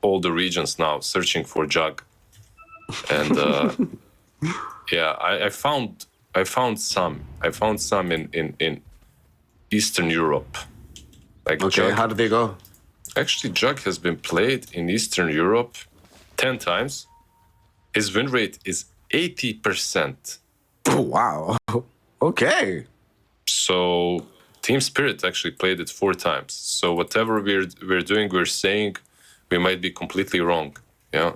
all the regions now searching for Jug. And yeah, I found some in Eastern Europe. Like okay, Jug. how did they go? Actually, Jug has been played in Eastern Europe 10 times. His win rate is 80%. Oh, wow. Okay. So Team Spirit actually played it 4 times. So whatever we're doing, we're saying, we might be completely wrong. Yeah.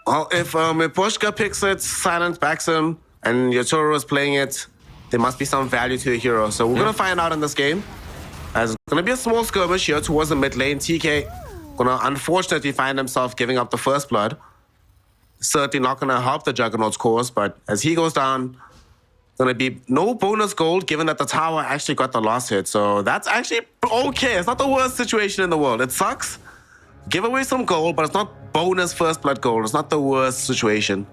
Well, if Pushka picks it, Silence backs him, and Yotaro is playing it, there must be some value to the hero. So we're going to find out in this game. As it's going to be a small skirmish here towards the mid lane. TK going to unfortunately find himself giving up the first blood. Certainly not going to help the Juggernaut's cause, but as he goes down, going to be no bonus gold given that the tower actually got the last hit. So that's actually okay. It's not the worst situation in the world. It sucks. Give away some gold, but it's not bonus first blood gold. It's not the worst situation.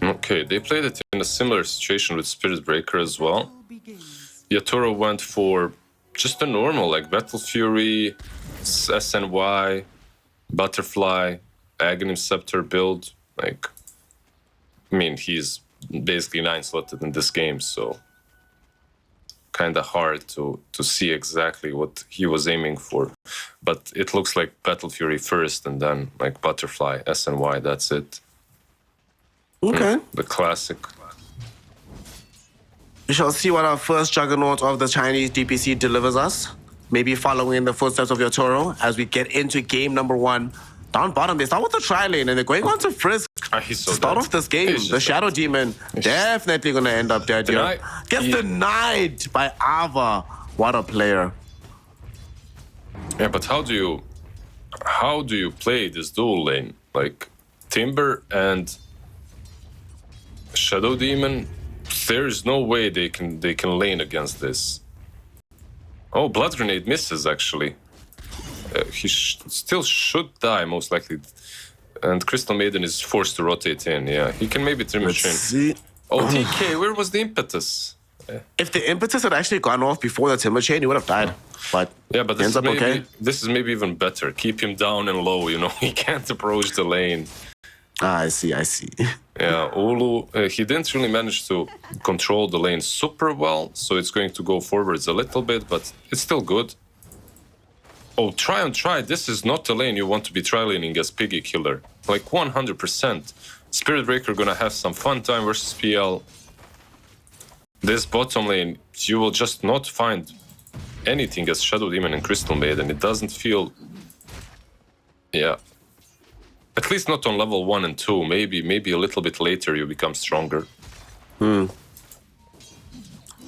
Okay, they played it in a similar situation with Spirit Breaker as well. Yatoro went for just a normal, like Battle Fury, SNY, Butterfly, Aghanim Scepter build. Like, I mean, he's basically 9-slotted in this game, so kind of hard to see exactly what he was aiming for. But it looks like Battle Fury first, and then like Butterfly, SNY, that's it. Okay. The classic. We shall see what our first Juggernaut of the Chinese DPC delivers us. Maybe following in the footsteps of Yotaro as we get into game number 1. Down bottom, they start with the tri-lane and they're going on to Frisk. He's so to start dead. off this game, the Shadow Demon definitely going to end up dead here. Gets denied by Ava. What a player. Yeah, but how do you play this dual lane? Like Timber and Shadow Demon, there is no way they can lane against this. Oh, Blood Grenade misses actually. He still should die most likely. And Crystal Maiden is forced to rotate in. Yeah, he can maybe trim a chain. Oh, TK, where was the impetus? If the impetus had actually gone off before the Timber Chain, he would have died. But yeah, but this is maybe even better. Keep him down and low, you know. He can't approach the lane. Ah, I see. Yeah, Ulu, he didn't really manage to control the lane super well, so it's going to go forwards a little bit, but it's still good. Oh, try. This is not the lane you want to be tri-laning as Piggy Killer. Like 100%. Spirit Breaker gonna have some fun time versus PL. This bottom lane, you will just not find anything as Shadow Demon and Crystal Maiden. It doesn't feel... Yeah. At least not on level 1 and 2. Maybe a little bit later you become stronger.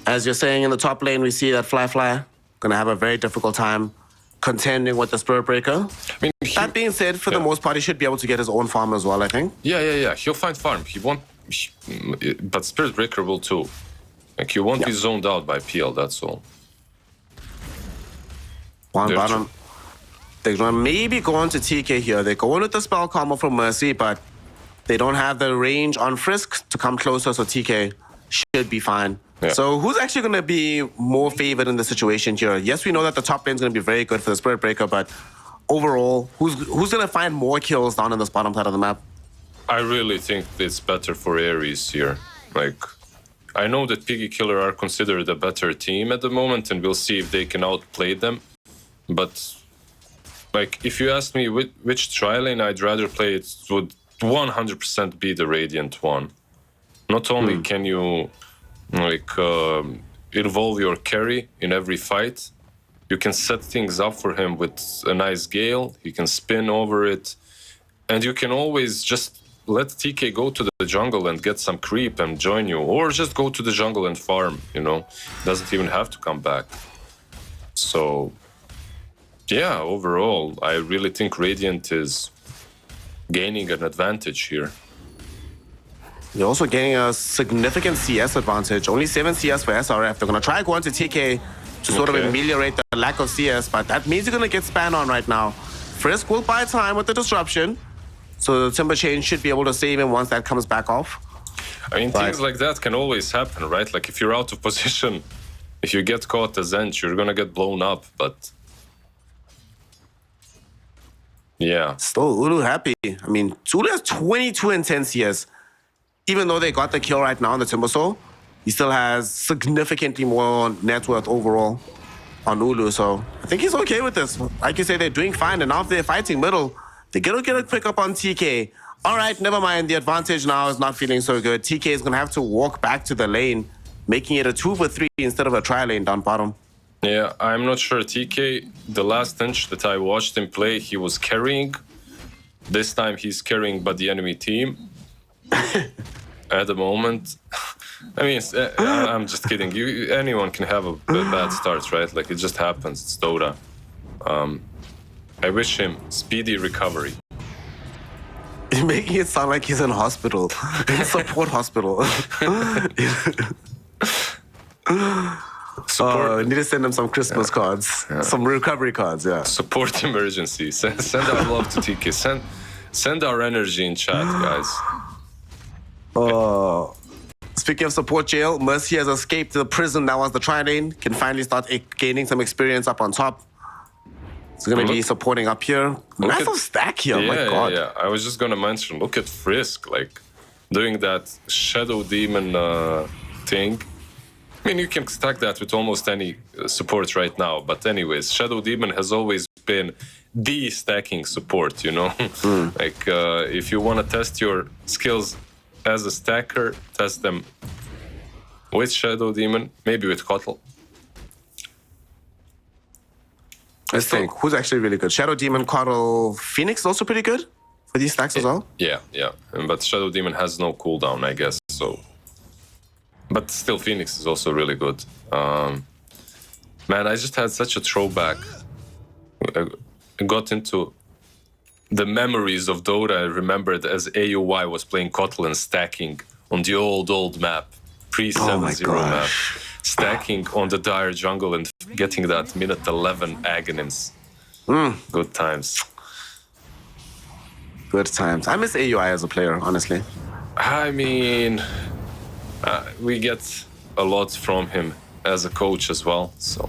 As you're saying, in the top lane, we see that Fly gonna have a very difficult time contending with the Spirit Breaker. I mean, that being said, for the most part, he should be able to get his own farm as well, I think. Yeah. He'll find farm. He won't... But Spirit Breaker will too. Like, he won't be zoned out by PL, that's all. One bottom. They're going to maybe go on to TK here. They're going with the spell combo from Mercy, but they don't have the range on Frisk to come closer, so TK should be fine. Yeah. So who's actually going to be more favored in the situation here? Yes, we know that the top lane is going to be very good for the Spirit Breaker, but overall, who's going to find more kills down in this bottom side of the map? I really think it's better for Aries here. Like, I know that Piggy Killer are considered a better team at the moment, and we'll see if they can outplay them. But, like, if you ask me which tri-lane I'd rather play, it would 100% be the Radiant one. Not only can you, like, involve your carry in every fight, you can set things up for him with a nice Gale, he can spin over it, and you can always just let TK go to the jungle and get some creep and join you, or just go to the jungle and farm, you know, doesn't even have to come back. So, yeah, overall, I really think Radiant is gaining an advantage here. You're also getting a significant CS advantage. Only 7 CS for SRF. They're going to try going to TK to sort of ameliorate the lack of CS, but that means you're going to get spanned on right now. Frisk will buy time with the disruption, so the Timber Chain should be able to save him once that comes back off. I mean, things like that can always happen, right? Like, if you're out of position, if you get caught as Zench, you're going to get blown up, but... Yeah. Still, Ulu happy. I mean, Ulu has 22 intense years. Even though they got the kill right now on the Timbersaw, he still has significantly more net worth overall on Ulu. So I think he's okay with this. Like you say, they're doing fine. And now if they're fighting middle, they're going to get a pick up on TK. All right, never mind. The advantage now is not feeling so good. TK is going to have to walk back to the lane, making it a 2-for-3 instead of a tri-lane down bottom. Yeah, I'm not sure. TK, the last inch that I watched him play, he was carrying. This time he's carrying but the enemy team. At the moment, I mean, I'm just kidding. Anyone can have a bad start, right? Like, it just happens. It's Dota. I wish him speedy recovery. You're making it sound like he's in hospital, in support hospital. Support, need to send him some Christmas cards, some recovery cards. Yeah. Support emergency. Send our love to TK. Send our energy in chat, guys. Speaking of support jail, Mercy has escaped the prison that was the tri-lane. Can finally start gaining some experience up on top. It's going to be supporting up here. Massive stack here, yeah, my God. Yeah, I was just going to mention, look at Frisk, like, doing that Shadow Demon thing. I mean, you can stack that with almost any support right now. But anyways, Shadow Demon has always been the stacking support, you know? Like, if you want to test your skills as a stacker, test them with Shadow Demon, maybe with Kotl. Let's think. Who's actually really good? Shadow Demon, Kotl, Phoenix is also pretty good for these stacks as well. Yeah. But Shadow Demon has no cooldown, I guess, so... But still, Phoenix is also really good. Man, I just had such a throwback. I got into the memories of Dota. I remembered as AUY was playing Kotl and stacking on the old map, pre-7-0 map. Stacking on the dire jungle and getting that minute 11 agonies. Good times. Good times. I miss AUI as a player, honestly. I mean, we get a lot from him as a coach as well. So,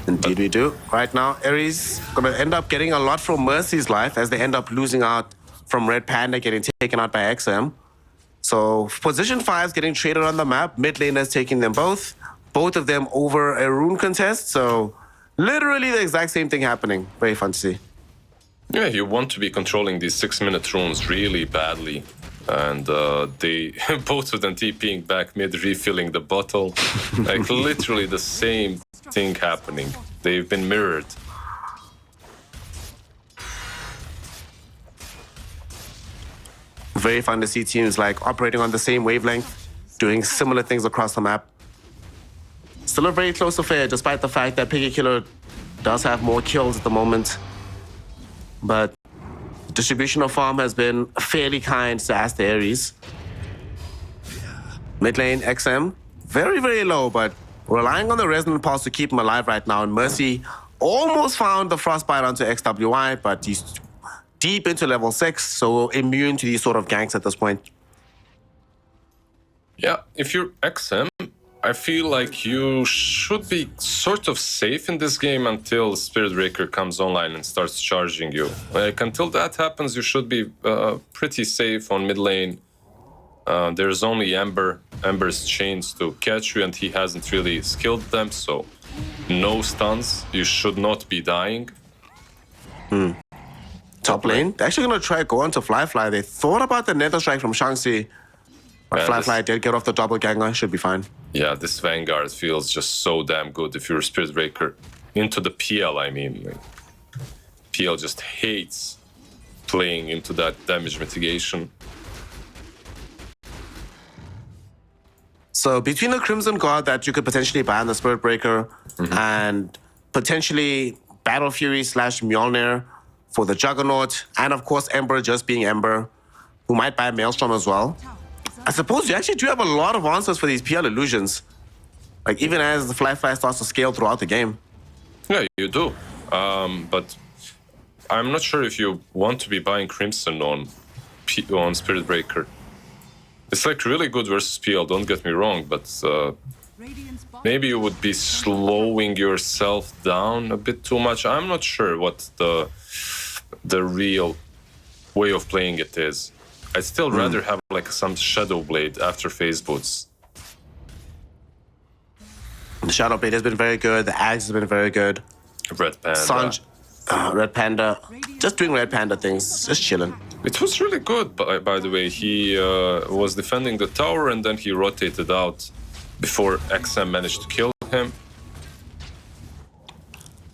indeed we do. Right now, Aries gonna end up getting a lot from Mercy's life as they end up losing out from Red Panda getting taken out by XM. So position 5 is getting traded on the map. Mid laners taking them both. Both of them over a rune contest. So literally the exact same thing happening. Very fun to see. Yeah, you want to be controlling these 6-minute runes really badly. And they both of them TPing back mid, refilling the bottle. Like literally the same thing happening. They've been mirrored. Very fun to see teams like operating on the same wavelength, doing similar things across the map. Still a very close affair, despite the fact that Piggy Killer does have more kills at the moment. But distribution of farm has been fairly kind to Aster.Aries. Mid lane, XM, very, very low, but relying on the Resonant Pulse to keep him alive right now. And Mercy almost found the Frostbite onto XWY, but he's deep into level 6, so immune to these sort of ganks at this point. Yeah, if you're XM, I feel like you should be sort of safe in this game until Spirit Breaker comes online and starts charging you. Like, until that happens, you should be pretty safe on mid lane. There's only Ember's chains to catch you, and he hasn't really skilled them, so no stuns. You should not be dying. Top lane, they're actually going to try go on to Fly. They thought about the Nether Strike from Shang-Chi, but Fly did get off the double ganger, should be fine. Yeah, this Vanguard feels just so damn good if you're a Spirit Breaker. Into the PL, I mean. Like, PL just hates playing into that damage mitigation. So between the Crimson Guard that you could potentially buy on the Spirit Breaker and potentially Battle Fury / Mjolnir for the Juggernaut, and of course Ember just being Ember, who might buy Maelstrom as well. I suppose you actually do have a lot of answers for these PL illusions. Like, even as the Fly starts to scale throughout the game. Yeah, you do. But I'm not sure if you want to be buying Crimson on Spirit Breaker. It's like really good versus PL, don't get me wrong, but maybe you would be slowing yourself down a bit too much. I'm not sure what the the real way of playing it is. I'd still rather have like some Shadow Blade after phase boots. The Shadow Blade has been very good. The Axe has been very good. Red Panda. Red Panda. Just doing Red Panda things. Just chilling. It was really good, by the way. He was defending the tower and then he rotated out before XM managed to kill him.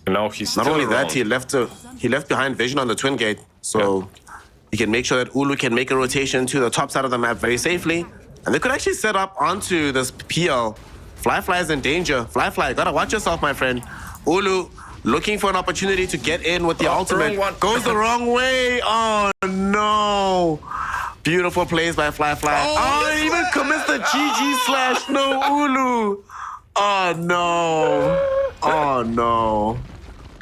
And now he's still Not only around. that, he left behind Vision on the Twin Gate, so he can make sure that Ulu can make a rotation to the top side of the map very safely. And they could actually set up onto this PL. Fly is in danger. Fly, gotta watch yourself, my friend. Ulu looking for an opportunity to get in with the ultimate. Wrong one. Goes the wrong way. Oh no. Beautiful plays by Fly. Oh, he even commits the GG slash. No, Ulu. Oh no. Oh no.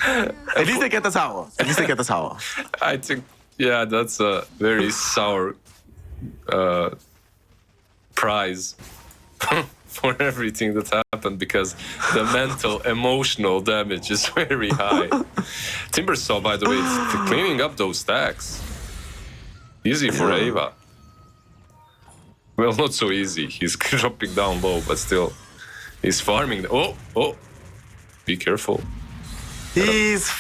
At least they get the tower. I think, yeah, that's a very sour prize for everything that happened, because the mental, emotional damage is very high. Timbersaw, by the way, is cleaning up those stacks. Easy for Ava. Well, not so easy. He's dropping down low, but still, he's farming. Oh, be careful. He's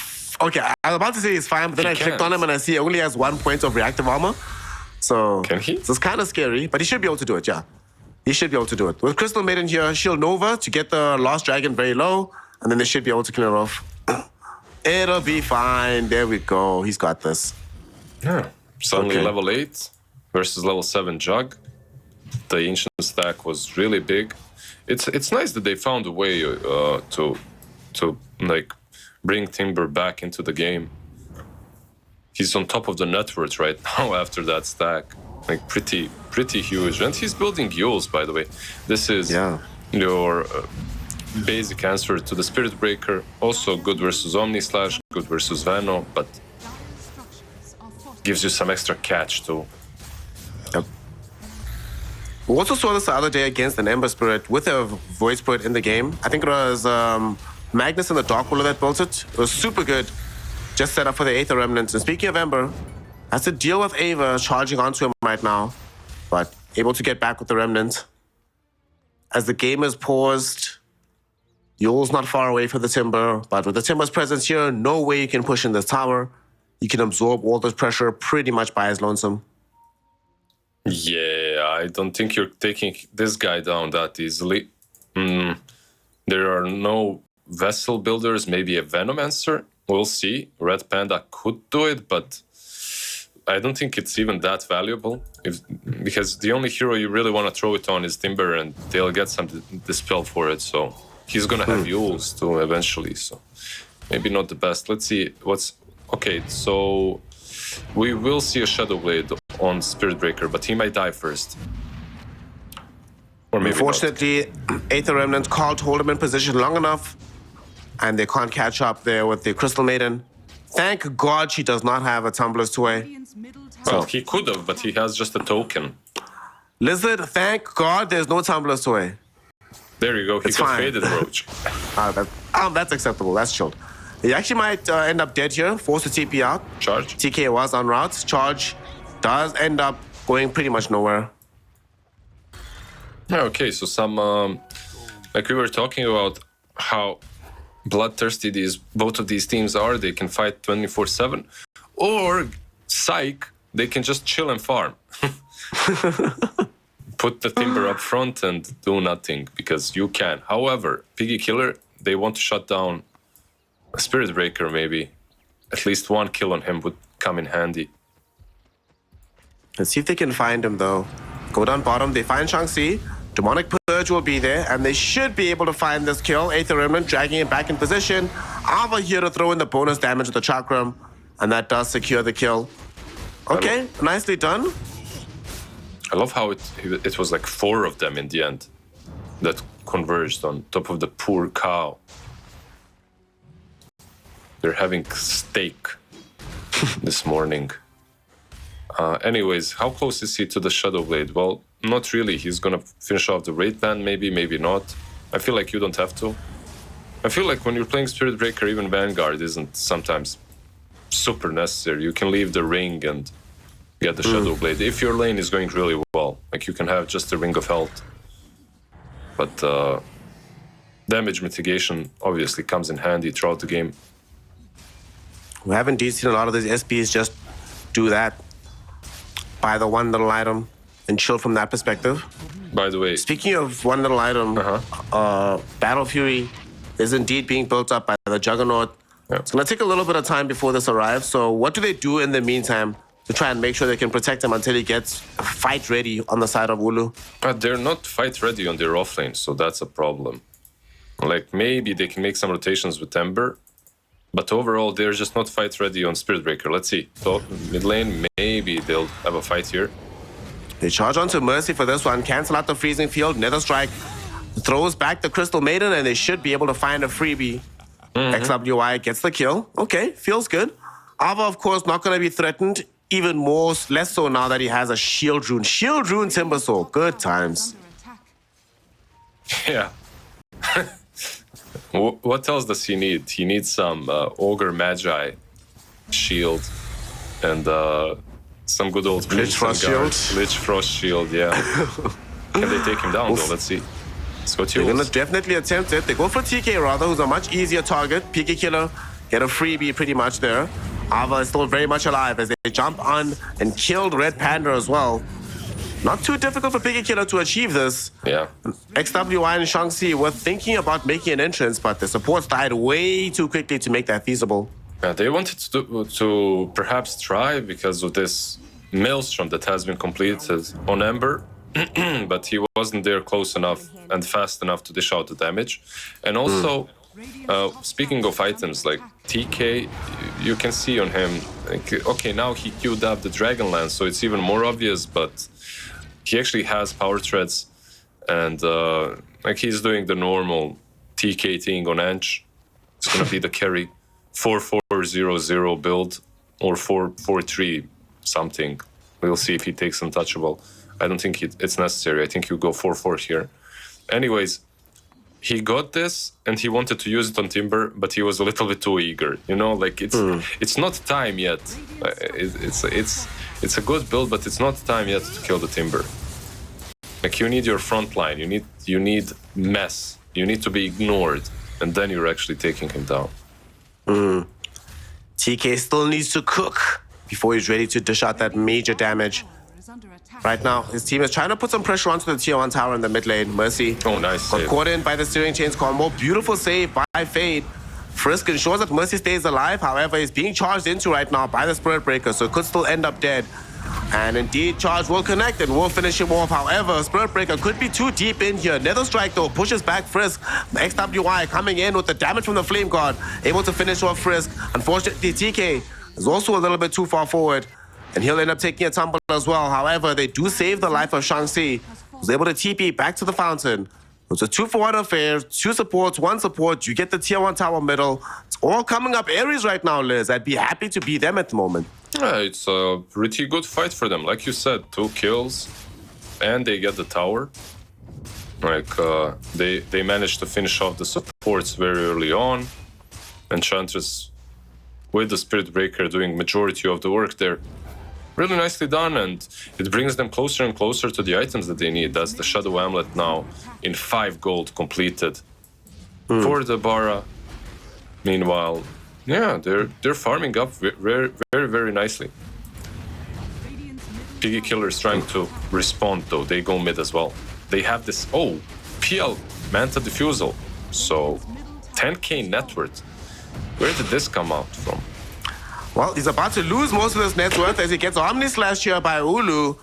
okay. I was about to say he's fine, but then I clicked on him and I see he only has 1 point of reactive armor. So can he? It's kind of scary, but he should be able to do it. Yeah, he should be able to do it. With Crystal Maiden here, Shield Nova to get the Lost Dragon very low, and then they should be able to clear it off. It'll be fine. There we go. He's got this. Yeah. Suddenly level 8 versus level 7 Jug. The ancient stack was really big. It's nice that they found a way to like bring Timber back into the game. He's on top of the net worth right now after that stack. Like pretty huge. And he's building Yules, by the way. This is your basic answer to the Spirit Breaker. Also good versus Omni Slash, good versus Vano, but gives you some extra catch too. Yep. We also saw this the other day against an Ember Spirit with a Void Spirit in the game. I think it was Magnus and the Dark Ruler that built it. It was super good. Just set up for the Aether Remnants. And speaking of Ember, has to deal with Ava charging onto him right now, but able to get back with the Remnant. As the game is paused, Yule's not far away from the Timber, but with the Timber's presence here, no way you can push in this tower. You can absorb all this pressure pretty much by his lonesome. Yeah, I don't think you're taking this guy down that easily. There are no vessel builders, maybe a Venomancer. We'll see. Red Panda could do it, but I don't think it's even that valuable. Because the only hero you really want to throw it on is Timber, and they'll get some dispel for it. So he's gonna have Yules too eventually. So maybe not the best. Let's see what's okay. So we will see a Shadow Blade on Spirit Breaker, but he might die first. Or maybe unfortunately, Aether Remnant can't hold him in position long enough, and they can't catch up there with the Crystal Maiden. Thank God she does not have a Tumbler's Tway. Well, he could have, but he has just a token. Lizard, thank God there's no Tumbler's Tway. There you go. He got faded, Roach. That's acceptable. That's chilled. He actually might end up dead here, forced to TP out. Charge. TK was en route. Charge does end up going pretty much nowhere. Okay, so some like we were talking about how bloodthirsty both of these teams are. They can fight 24/7, or Psych, they can just chill and farm. Put the Timber up front and do nothing, because you can. However, Piggy Killer, they want to shut down a Spirit Breaker. Maybe at least one kill on him would come in handy. Let's see if they can find him, though. Go down bottom, they find Shang-Chi. Demonic Purge will be there, and they should be able to find this kill. Aether Remnant dragging it back in position. Ava here to throw in the bonus damage with the Chakram, and that does secure the kill. Okay, nicely done. I love how it was like 4 of them in the end that converged on top of the poor cow. They're having steak this morning. Anyways, how close is he to the Shadow Blade? Well, not really. He's gonna finish off the raid ban, maybe not. I feel like you don't have to. I feel like when you're playing Spirit Breaker, even Vanguard isn't sometimes super necessary. You can leave the ring and get the Shadow Blade if your lane is going really well. Like you can have just a ring of health, but damage mitigation obviously comes in handy throughout the game. We have indeed seen a lot of these SPs just do that, buy the one little item and chill from that perspective. By the way, Speaking of one little item, Battle Fury is indeed being built up by the Juggernaut. Yeah. It's going to take a little bit of time before this arrives. So what do they do in the meantime to try and make sure they can protect him until he gets fight ready on the side of Ulu? they're not fight ready on their offlane, so that's a problem. Like maybe they can make some rotations with Ember, but overall they're just not fight ready on Spirit Breaker. Let's see. Top mid lane, maybe they'll have a fight here. They charge onto Mercy for this one, cancel out the Freezing Field, Nether Strike, throws back the Crystal Maiden, and they should be able to find a freebie. XWI gets the kill. Okay, feels good. Ava, of course, not going to be threatened. Even more, less so now that he has a Shield Rune. Shield Rune Timbersaw. Good times. Yeah. What else does he need? He needs some Ogre Magi shield and some good old Lich Frost Guard. Shield. Lich Frost Shield, yeah. Can they take him down though? Let's see. Let's go They're going Tules. to definitely attempt it. They go for TK rather, who's a much easier target. Piggy Killer get a freebie pretty much there. Ava is still very much alive as they jump on and killed Red Panda as well. Not too difficult for Piggy Killer to achieve this. Yeah. XWI and Shang-Chi were thinking about making an entrance, but the supports died way too quickly to make that feasible. Yeah, they wanted to perhaps try because of this Maelstrom that has been completed on Ember, but he wasn't there close enough and fast enough to dish out the damage. And also, speaking of items, like TK, you can see on him, like, okay, now he queued up the Dragonlance, so it's even more obvious, but he actually has power treads, and like he's doing the normal TK thing on Anch. It's gonna be the carry 4-4-0-0 build or 4-4-3 something. We'll see if he takes untouchable. I don't think it's necessary. I think you go 4-4 here. Anyways, he got this and he wanted to use it on Timber, but he was a little bit too eager. You know, like it's not time yet. It's a good build, but it's not time yet to kill the Timber. Like you need your front line. You need mess. You need to be ignored, and then you're actually taking him down. TK still needs to cook before he's ready to dish out that major damage. Right now, his team is trying to put some pressure onto the tier 1 tower in the mid lane. Mercy Oh, nice got save. caught in by the steering chains combo. Beautiful save by Fade. Frisk ensures that Mercy stays alive. However, he's being charged into right now by the Spirit Breaker, so it could still end up dead. And indeed, Charge will connect and will finish him off. However, Spirit Breaker could be too deep in here. Nether Strike, though, pushes back Frisk. XWI coming in with the damage from the Flame God, able to finish off Frisk. Unfortunately, TK is also a little bit too far forward, and he'll end up taking a tumble as well. However, they do save the life of Shang-Chi, who's able to TP back to the fountain. It's a 2-for-1 affair, 2 supports, 1 support. You get the tier 1 tower middle. It's all coming up Aries right now, Liz. I'd be happy to be them at the moment. Yeah, it's a pretty good fight for them. Like you said, 2 kills, and they get the tower. Like they managed to finish off the supports very early on. Enchantress with the Spirit Breaker doing majority of the work there. Really nicely done, and it brings them closer and closer to the items that they need. That's the Shadow Amulet now in 5 gold completed for the Bara. Meanwhile, yeah, they're farming up very, very, very nicely. Piggy Killer is trying to respond though. They go mid as well. They have this PL Manta Diffusal. So 10k net worth. Where did this come out from? Well, he's about to lose most of his net worth as he gets Omni Slash here by Ulu,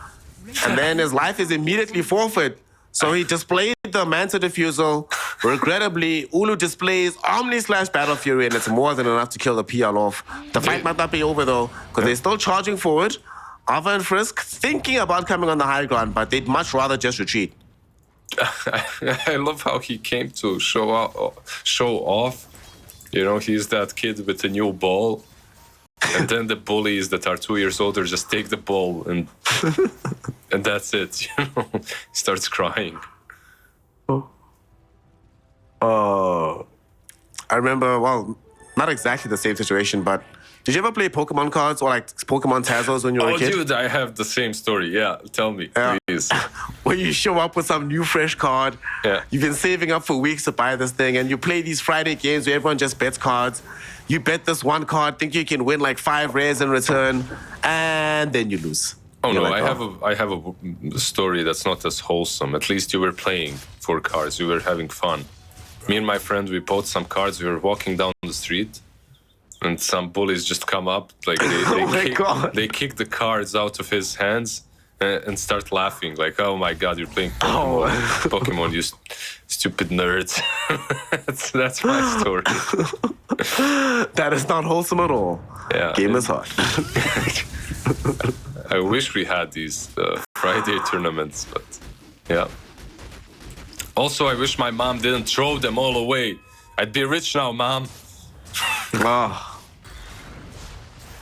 and then his life is immediately forfeit. So he displayed the Manta Diffusal. Regrettably, Ulu displays Omni Slash Battle Fury, and it's more than enough to kill the PL off. The fight might not be over though, because they're still charging forward. Ava and Frisk thinking about coming on the high ground, but they'd much rather just retreat. I love how he came to show off. You know, he's that kid with a new ball. And then the bullies that are 2 years older just take the ball and that's it. You know, he starts crying. I remember, well, not exactly the same situation, but Did you ever play Pokemon cards or like Pokemon Tazos when you were a Oh, kid? dude, I have the same story. Yeah, tell me, please. Where you show up with some new fresh card. Yeah. You've been saving up for weeks to buy this thing, and you play these Friday games where everyone just bets cards. You bet this one card, think you can win like 5 rares in return, and then you lose. Oh You're no, like, I have a story that's not as wholesome. At least you were playing for cards. You were having fun. Me and my friend, we bought some cards. We were walking down the street, and some bullies just come up, like they kick the cards out of his hands and start laughing, like, "Oh my God, you're playing Pokemon, Pokemon, you stupid nerds." that's my story. That is not wholesome at all. Yeah, Game is hard. I wish we had these Friday tournaments, but yeah. Also, I wish my mom didn't throw them all away. I'd be rich now, Mom.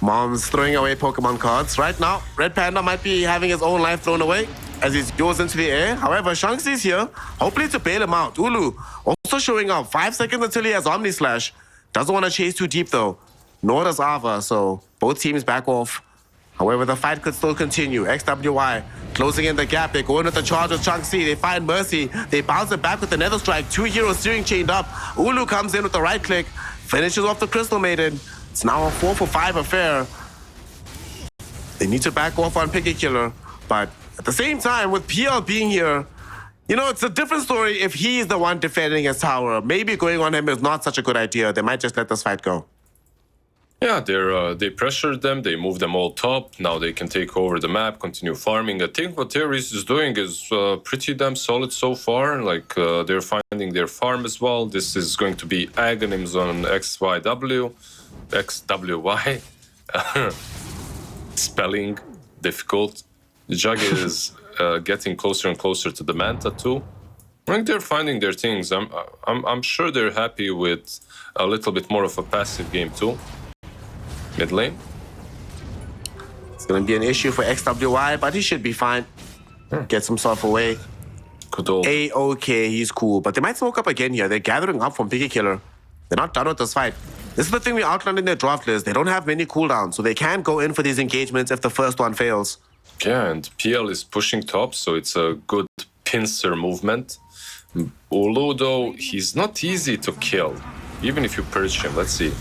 Mom's throwing away Pokemon cards. Right now, Red Panda might be having his own life thrown away as he goes into the air. However, Shanxi's here, hopefully to bail him out. Ulu also showing up. 5 seconds until he has Omni Slash. Doesn't want to chase too deep though. Nor does Ava, so both teams back off. However, the fight could still continue. XWY closing in the gap. They go in with the charge with Shanxi. They find Mercy. They bounce it back with another strike. 2 heroes steering chained up. Ulu comes in with the right click. Finishes off the Crystal Maiden. It's now a 4-for-5 affair. They need to back off on Piggy Killer. But at the same time, with PL being here, you know, it's a different story if he's the one defending his tower. Maybe going on him is not such a good idea. They might just let this fight go. Yeah, they pressured them, they moved them all top. Now they can take over the map, continue farming. I think what Aries is doing is pretty damn solid so far. Like, they're finding their farm as well. This is going to be Aghanims on XYW. XWY. Spelling difficult. Jug is getting closer and closer to the Manta too. I think they're finding their things. I'm sure they're happy with a little bit more of a passive game too. Mid lane. It's going to be an issue for XWY, but he should be fine. Gets himself away. Good old. A-okay, he's cool. But they might smoke up again here. They're gathering up from Piggy Killer. They're not done with this fight. This is the thing we outlined in their draft list. They don't have many cooldowns, so they can go in for these engagements if the first one fails. Yeah, and PL is pushing top, so it's a good pincer movement. Ulu, though, he's not easy to kill, even if you purge him. Let's see.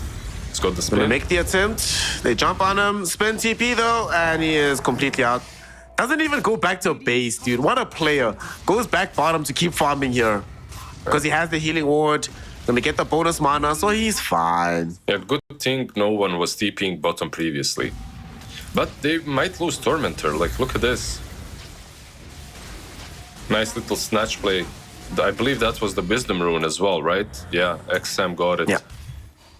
He's got the spin. Gonna make the attempt. They jump on him. Spin TP, though, and he is completely out. Doesn't even go back to base, dude. What a player. Goes back bottom to keep farming here. Because he has the healing ward. Gonna get the bonus mana, so he's fine. Yeah, good thing no one was TPing bottom previously. But they might lose Tormentor. Like, look at this. Nice little snatch play. I believe that was the Wisdom Rune as well, right? Yeah, XM got it. Yeah.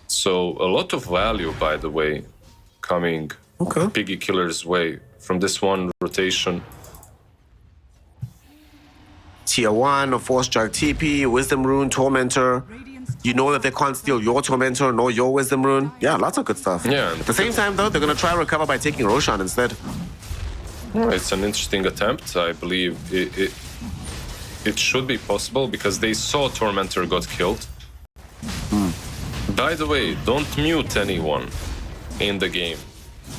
So a lot of value, by the way, coming Piggy Killer's way from this one rotation. Tier 1, a Force Jug TP, Wisdom Rune, Tormentor. You know that they can't steal your Tormentor nor your Wisdom Rune. Yeah, lots of good stuff. Yeah. At the same time, though, they're going to try and recover by taking Roshan instead. It's an interesting attempt. I believe it should be possible because they saw Tormentor got killed. By the way, don't mute anyone in the game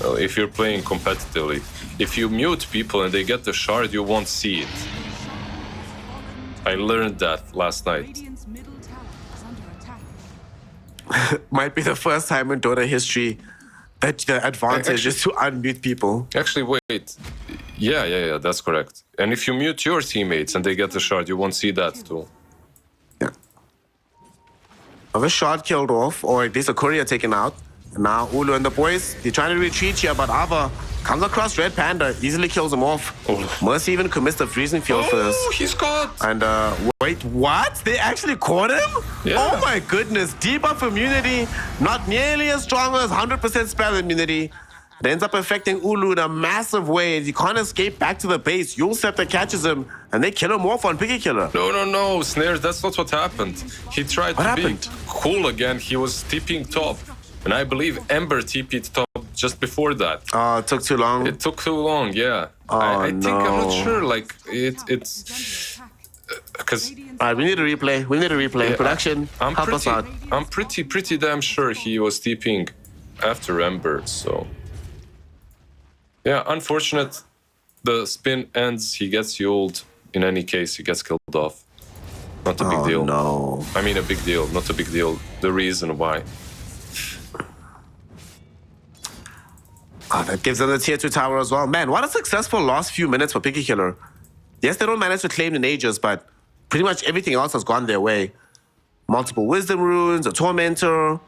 if you're playing competitively. If you mute people and they get the shard, you won't see it. I learned that last night. Might be the first time in Dota history that the advantage is to unmute people. Actually, wait. Yeah, that's correct. And if you mute your teammates and they get the shard, you won't see that too. Yeah. Of a shard killed off, or at least a courier taken out. And now Ulu and the boys, they're trying to retreat here, but Ava comes across Red Panda, easily kills him off. Mercy even commits the freezing field for this. Oh, he's caught! And wait, what? They actually caught him? Yeah. Oh my goodness, debuff immunity, not nearly as strong as 100% spell immunity. It ends up affecting Ulu in a massive way. He can't escape back to the base. Yule Scepter catches him, and they kill him off on Piggy Killer. No, Snares, that's not what happened. He tried to be cool again. He was TPing top. And I believe Ember TP'd top just before that. Oh, it took too long. It took too long, yeah. Oh, I think, I'm not sure, like, it's... Because... Alright, we need a replay. Yeah, Production, help us out. I'm pretty damn sure he was TPing after Ember, so... Yeah, unfortunate. The spin ends, he gets ulted. In any case, he gets killed off. Not a big deal. No. I mean, a big deal, not a big deal. The reason why. Oh, that gives them the tier 2 tower as well. Man, what a successful last few minutes for Piggy Killer. Yes, they don't manage to claim the Nages, but pretty much everything else has gone their way. Multiple Wisdom Runes, a Tormentor,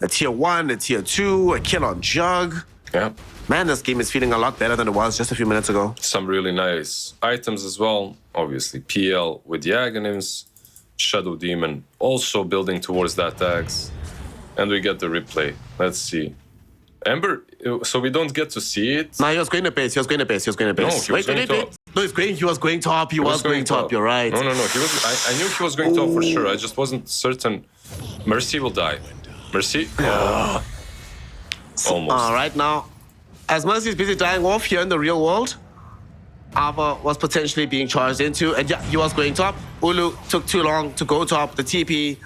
a tier 1, a tier 2, a kill on Jug. Yeah. Man, this game is feeling a lot better than it was just a few minutes ago. Some really nice items as well. Obviously, PL with the Aghanims, Shadow Demon also building towards that axe. And we get the replay. Let's see. Ember, so we don't get to see it. No, he was going to base. He was going to base. He was going to base. No, he was going top. No, he was going top. He was going top. You're right. No. He was. I knew he was going top for sure. I just wasn't certain. Mercy will die. Mercy. Oh. Almost. Right now, as Mercy is busy dying off here in the real world, Ava was potentially being charged into, and yeah, he was going top. Ulu took too long to go top. The TP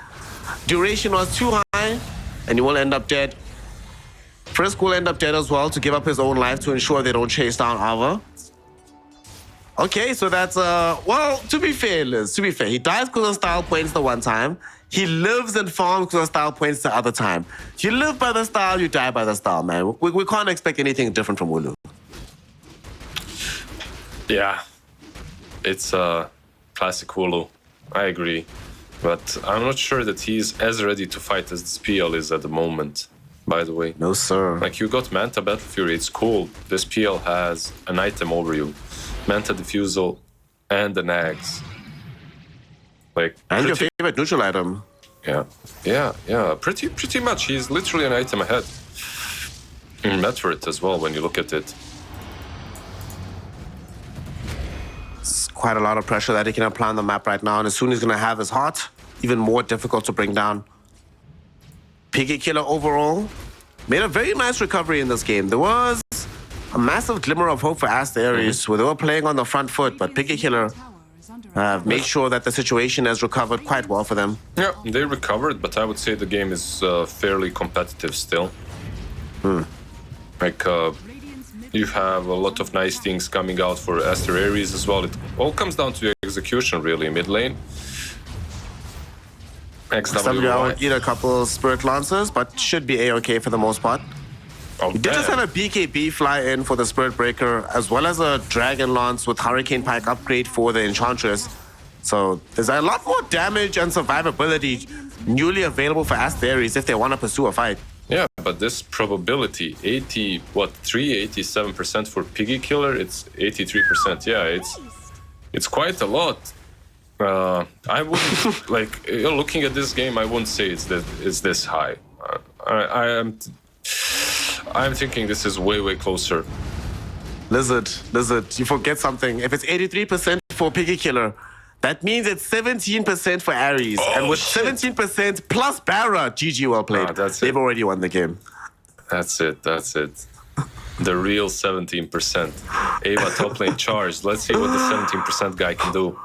duration was too high, and he will end up dead. Frisk will end up dead as well to give up his own life to ensure they don't chase down Ava. Okay, so that's, well, to be fair, Liz, to be fair, he dies because of style points the one time. He lives and farms because of style points the other time. You live by the style, you die by the style, man. We can't expect anything different from Ulu. Yeah, it's classic Ulu. I agree. But I'm not sure that he's as ready to fight as this PL is at the moment, by the way. No, sir. Like, you got Manta Battle Fury, it's cool. This PL has an item over you. Manta Diffusal and an axe. Like, and your favorite neutral item. Yeah. Pretty much. He's literally an item ahead. In Metroid as well, when you look at it. It's quite a lot of pressure that he can apply on the map right now, and as soon as he's going to have his heart, even more difficult to bring down. Piggy Killer overall made a very nice recovery in this game. There was a massive glimmer of hope for Aster.Aries, where they were playing on the front foot, but Piggy Killer made sure that the situation has recovered quite well for them. Yeah, they recovered, but I would say the game is fairly competitive still. Like, you have a lot of nice things coming out for Aster.Aries as well. It all comes down to execution, really, mid lane. XWY will eat a couple Spirit Lancers, but should be A-okay for the most part. Oh, he did just have a BKB fly in for the Spirit Breaker, as well as a Dragon Lance with Hurricane Pike upgrade for the Enchantress. So there's a lot more damage and survivability newly available for Aster.Aries if they want to pursue a fight. Yeah, but this probability, 87% for Piggy Killer, it's 83%. Yeah, it's quite a lot. I wouldn't, like, looking at this game, I wouldn't say it's this high. I'm thinking this is way closer. Lizard, you forget something. If it's 83% for Piggy Killer, that means it's 17% for Aries. Oh, and with shit. 17% plus Barra, GG, well played. They've already won the game. That's it. The real 17%. Ava top lane charged. Let's see what the 17% guy can do.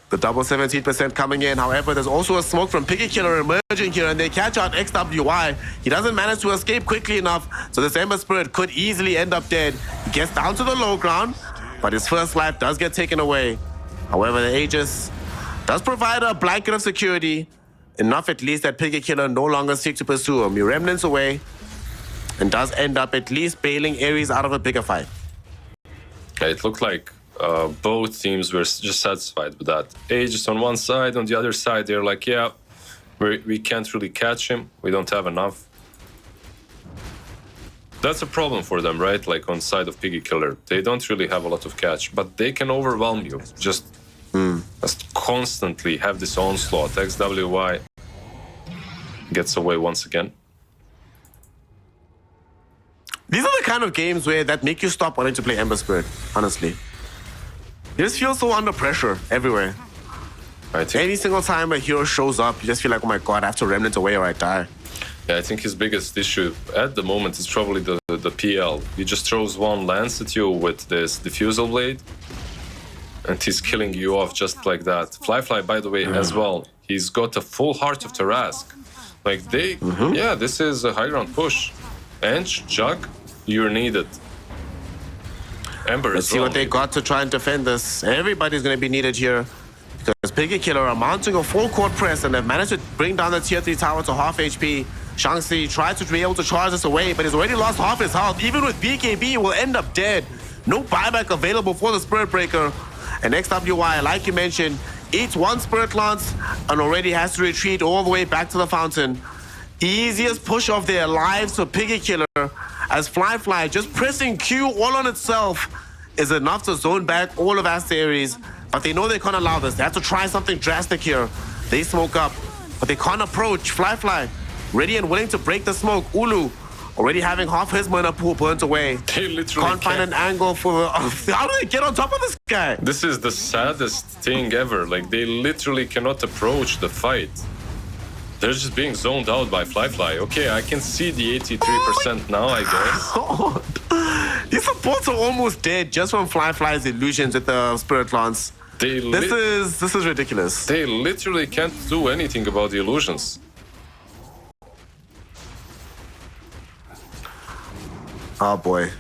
The double 17% coming in. However, there's also a smoke from Piggy Killer emerging here, and they catch out XWY. He doesn't manage to escape quickly enough, so this Ember Spirit could easily end up dead. He gets down to the low ground, but his first life does get taken away. However, the Aegis does provide a blanket of security, enough at least that Piggy Killer no longer seeks to pursue him. He remnants away, and does end up at least bailing Aries out of a bigger fight. It looked like both teams were just satisfied with that. Aegis on one side, on the other side, they're like, yeah, we can't really catch him. We don't have enough. That's a problem for them, right? Like on side of Piggy Killer. They don't really have a lot of catch, but they can overwhelm you. Just constantly have this onslaught. XWY gets away once again. These are the kind of games where that make you stop wanting to play Ember Spirit, honestly. You just feel so under pressure everywhere. I think any single time a hero shows up, you just feel like, oh my god, I have to remnant away or I die. Yeah, I think his biggest issue at the moment is probably the PL. He just throws one lance at you with this diffusal blade, and he's killing you off just like that. Fly, by the way, as well. He's got a full Heart of Tarask. Like, yeah, this is a high ground push. Ench, Jug, you're needed. Ember Let's as see well. what they got to try and defend this. Everybody's going to be needed here because Piggy Killer are mounting a full court press and they've managed to bring down the tier 3 tower to half HP. Shang-Chi tried to be able to charge this away, but he's already lost half his health. Even with BKB, he will end up dead. No buyback available for the Spirit Breaker. And XWY, like you mentioned, eats one Spirit Lance and already has to retreat all the way back to the fountain. Easiest push of their lives for Piggy Killer, as Fly just pressing Q all on itself is enough to zone back all of Aster.Aries. But they know they can't allow this. They have to try something drastic here. They smoke up, but they can't approach. Fly ready and willing to break the smoke. Ulu already having half his mana pool burnt away. They literally Can't find an angle for... How do they get on top of this guy? This is the saddest thing ever. Like, they literally cannot approach the fight. They're just being zoned out by Fly. Okay, I can see the 83% now, I guess. These supports are almost dead just from Fly's illusions with the Spirit Lance. This is ridiculous. They literally can't do anything about the illusions. Oh boy.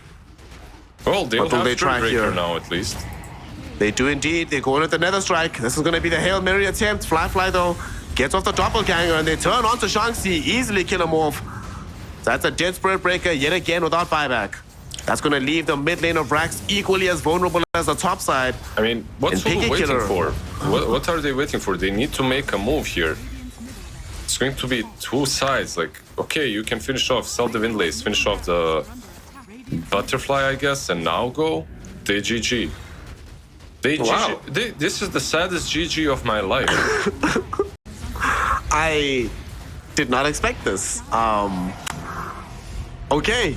Well, they'll What will have they try Spirit Breaker here? now, at least. They do indeed. They go in at the Nether Strike. This is going to be the Hail Mary attempt. Fly though gets off the Doppelganger and they turn on to Shang-Chi. Easily kill him off. That's a dead Spirit Breaker yet again without buyback. That's going to leave the mid lane of Rax equally as vulnerable as the top side. I mean, what's And Hulu Piggy waiting Killer. for? What are they waiting for? They need to make a move here. It's going to be two sides. Like, okay, you can finish off, sell the Windlace, finish off the Butterfly, I guess, and now go. They GG. They Wow. GG. This is the saddest GG of my life. I did not expect this. Okay.